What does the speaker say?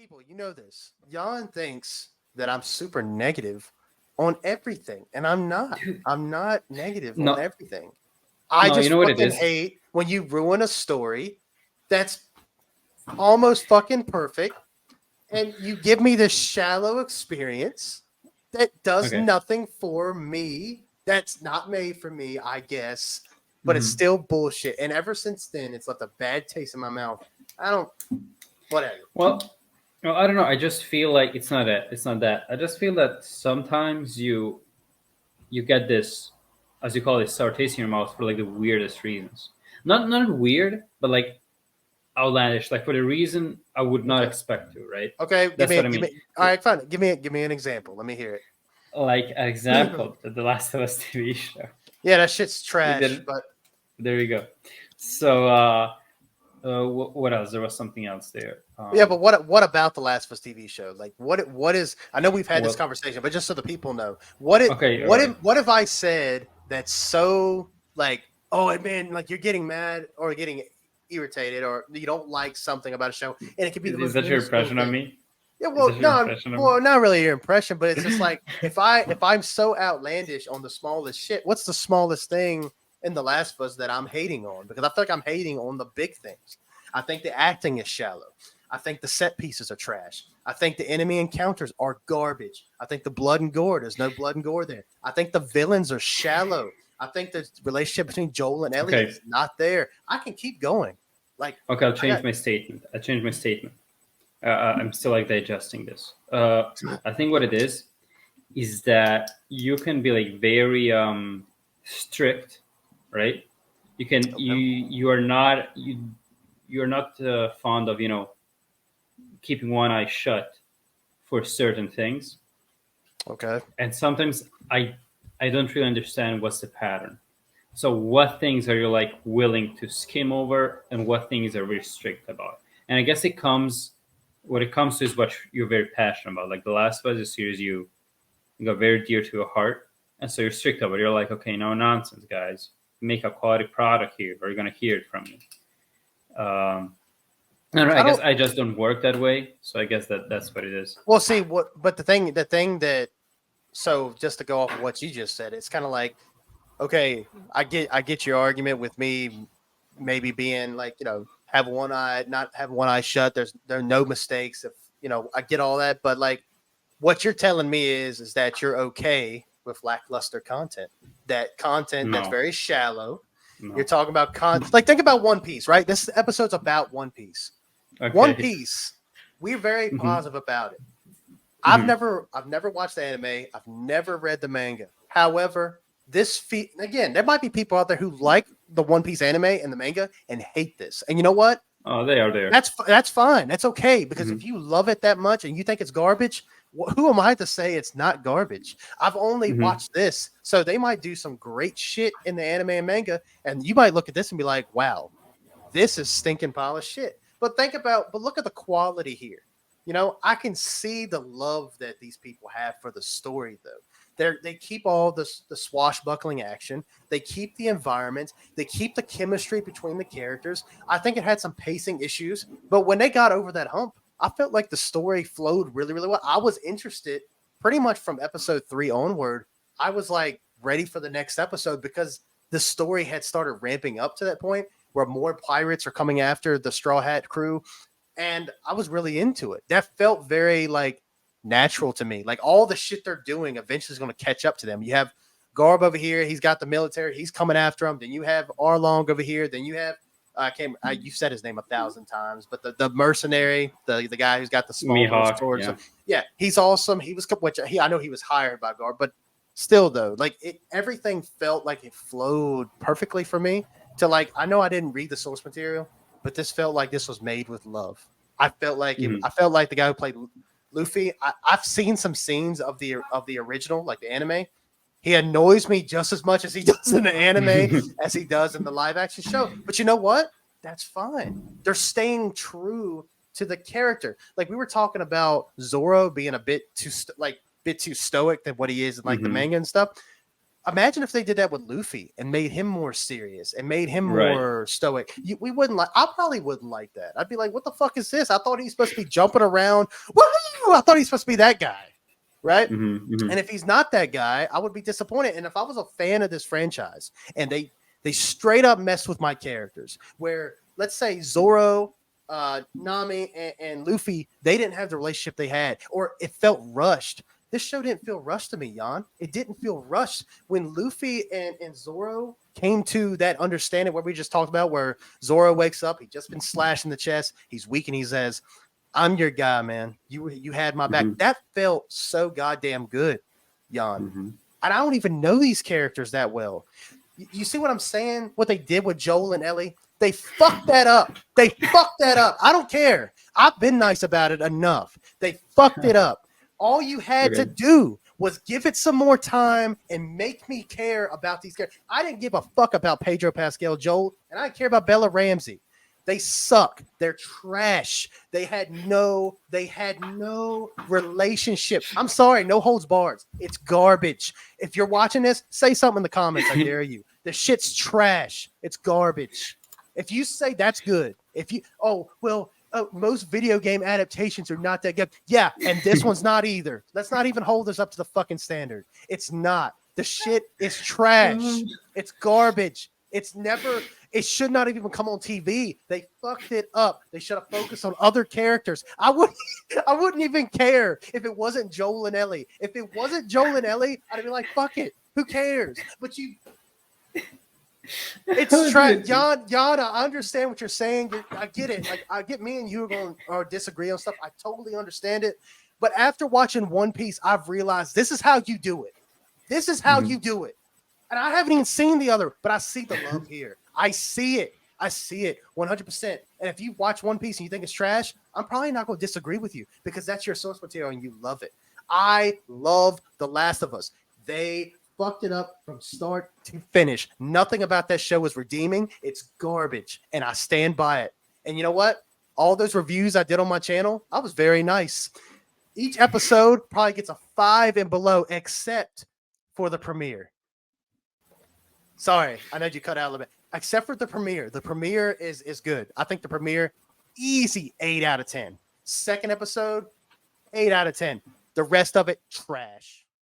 people, you know this. Jan thinks that I'm super negative on everything, and I'm not. Dude, I'm not negative on no, everything. I no, you just know what it fucking is? hate when you ruin a story that's almost fucking perfect, and you give me this shallow experience that does Okay. nothing for me. That's not made for me, I guess, but it's Hmm. still bullshit. And ever since then, it's left a bad taste in my mouth. I don't, whatever. Well, no, I don't know. I just feel like it's not that. It's not that. I just feel that sometimes you get this, as you call it, sour taste in your mouth for like the weirdest reasons. Not weird, but like outlandish, like for the reason I would not Okay. expect to. Right? Okay, That's what I give mean. me. All right, fine. Give me an example. Let me hear Like an it. example, the Last of Us TV show. Yeah, that shit's We trash. did. But There you go. So, what else? There was something else there. yeah, but what about the Last of Us TV show? Like, what is? I know we've had this Well, conversation, but just so the people know, okay, all right. what have I said that's so like, oh man, like you're getting mad or getting irritated or you don't like something about a show, and it could be the Is that your most little impression of thing. me? Yeah, Is well, that your no, impression of me? well, not really your impression, but it's just like if I'm so outlandish on the smallest shit, what's the smallest thing in The Last of Us that I'm hating on? Because I feel like I'm hating on the big things. I think the acting is shallow. I think the set pieces are trash. I think the enemy encounters are garbage. I think the blood and gore, there's no blood and gore there. I think the villains are shallow. I think the relationship between Joel and Ellie Okay, is not there. I can keep going. Like okay. I'll I got change my statement. I changed my statement. I'm still like digesting this. I think what it is that you can be like very strict, right? okay. You are not you're not fond of keeping one eye shut for certain things, Okay. and sometimes I don't really understand what's the pattern. So what things are you like willing to skim over, and what things are very strict about? And I guess it comes what it comes to is what you're very passionate about. Like The Last of Us is a series you got very dear to your heart, and so you're strict about it. You're like, okay, no nonsense, guys. Make a quality product here, or you're gonna hear it from me. I don't know. I I guess don't. I just don't work that way. So I guess that's what it is. Well, see what, but the thing that so just to go off of what you just said, it's kind of like okay, I get your argument with me maybe being like have one eye not have one eye shut. There are no mistakes. If I get all that, but like what you're telling me is that you're okay with lackluster content, that content that's No, very shallow. You're no. talking about like think about One Piece, right? This episode's about One Piece. One Okay. Piece. We're very Hmm. positive about it. Hmm. I've never watched the anime. I've never read the manga. However, again, there might be people out there who like the One Piece anime and the manga and hate this. And you know what? Oh, they are there. That's fine. That's okay because Hmm. if you love it that much and you think it's garbage, who am I to say it's not garbage? I've only Hmm. watched this, so they might do some great shit in the anime and manga, and you might look at this and be like, "Wow, this is stinking pile of shit." But look at the quality here. I can see the love that these people have for the story, though. They keep all the swashbuckling action. They keep the environment. They keep the chemistry between the characters. I think it had some pacing issues, but when they got over that hump, I felt like the story flowed really, really well. I was interested pretty much from episode 3 onward. I was like ready for the next episode because the story had started ramping up to that point where more pirates are coming after the Straw Hat crew, and I was really into it. That felt very like natural to me. Like all the shit they're doing eventually is going to catch up to them. You have Garb over here, he's got the military, he's coming after him. Then you have Arlong over here. Then you have you said his name 1,000 times, but the mercenary, the guy who's got the small little Mihawk. sword. So Yeah. yeah, he's awesome. I know he was hired by Garb, but still though, like everything felt like it flowed perfectly for me. To like, I know I didn't read the source material, but this felt like this was made with love. I felt like it. Hmm. I felt like the guy who played Luffy. I've seen some scenes of the original, like the anime. He annoys me just as much as he does in the anime as he does in the live action show. But you know what? That's fine. They're staying true to the character. Like we were talking about Zoro being a bit too bit too stoic than what he is in like the Hmm. manga and stuff. Imagine if they did that with Luffy and made him more serious and made him Right. more stoic. We wouldn't like. I probably wouldn't like that. I'd be like, "What the fuck is this? I thought he's supposed to be jumping around. Woo! I thought he's supposed to be that guy, right?" Mm-hmm. And if he's not that guy, I would be disappointed. And if I was a fan of this franchise and they straight up messed with my characters, where let's say Zoro, Nami, and Luffy, they didn't have the relationship they had, or it felt rushed. This show didn't feel rushed to me, Jan. It didn't feel rushed when Luffy and Zoro came to that understanding where we just talked about, where Zoro wakes up, he's just been slashed in the chest, he's weak, and he says, "I'm your guy, man. You had my back." That felt so goddamn good, Jan. And I don't even know these characters that well. You see what I'm saying? What they did with Joel and Ellie? They fucked that up. They fucked that up. I don't care. I've been nice about it enough. They fucked it up. All you had to do was give it some more time and make me care about these characters. I didn't give a fuck about Pedro Pascal, Joel, and I didn't care about Bella Ramsey. They suck. They're trash. They had no relationship. I'm sorry, no holds barred. It's garbage. If you're watching this, say something in the comments. I dare you. The shit's trash. It's garbage. If you say that's good, most video game adaptations are not that good. Yeah, and this one's not either. Let's not even hold us up to the fucking standard. It's not. The shit is trash. It's garbage. It should not even come on TV. They fucked it up. They should have focused on other characters. I wouldn't even care if it wasn't Joel and Ellie. If it wasn't Joel and Ellie, I'd be like, fuck it. Who cares? But it's trash. Jan, I understand what you're saying. I get it. Like, I get me and you are going to disagree on stuff. I totally understand it. But after watching One Piece, I've realized this is how you do it. This is how you do it. And I haven't even seen the other, but I see the love here. I see it 100%. And if you watch One Piece and you think it's trash, I'm probably not going to disagree with you because that's your source material and you love it. I love The Last of Us. They fucked it up from start to finish. Nothing about that show is redeeming. It's garbage, and I stand by it. And you know what? All those reviews I did on my channel, I was very nice. Each episode probably gets a 5 and below, except for the premiere. Sorry, I know you cut out a little bit. Except for the premiere. The premiere is good. I think the premiere, easy 8 out of 10. Second episode, 8 out of 10. The rest of it, trash.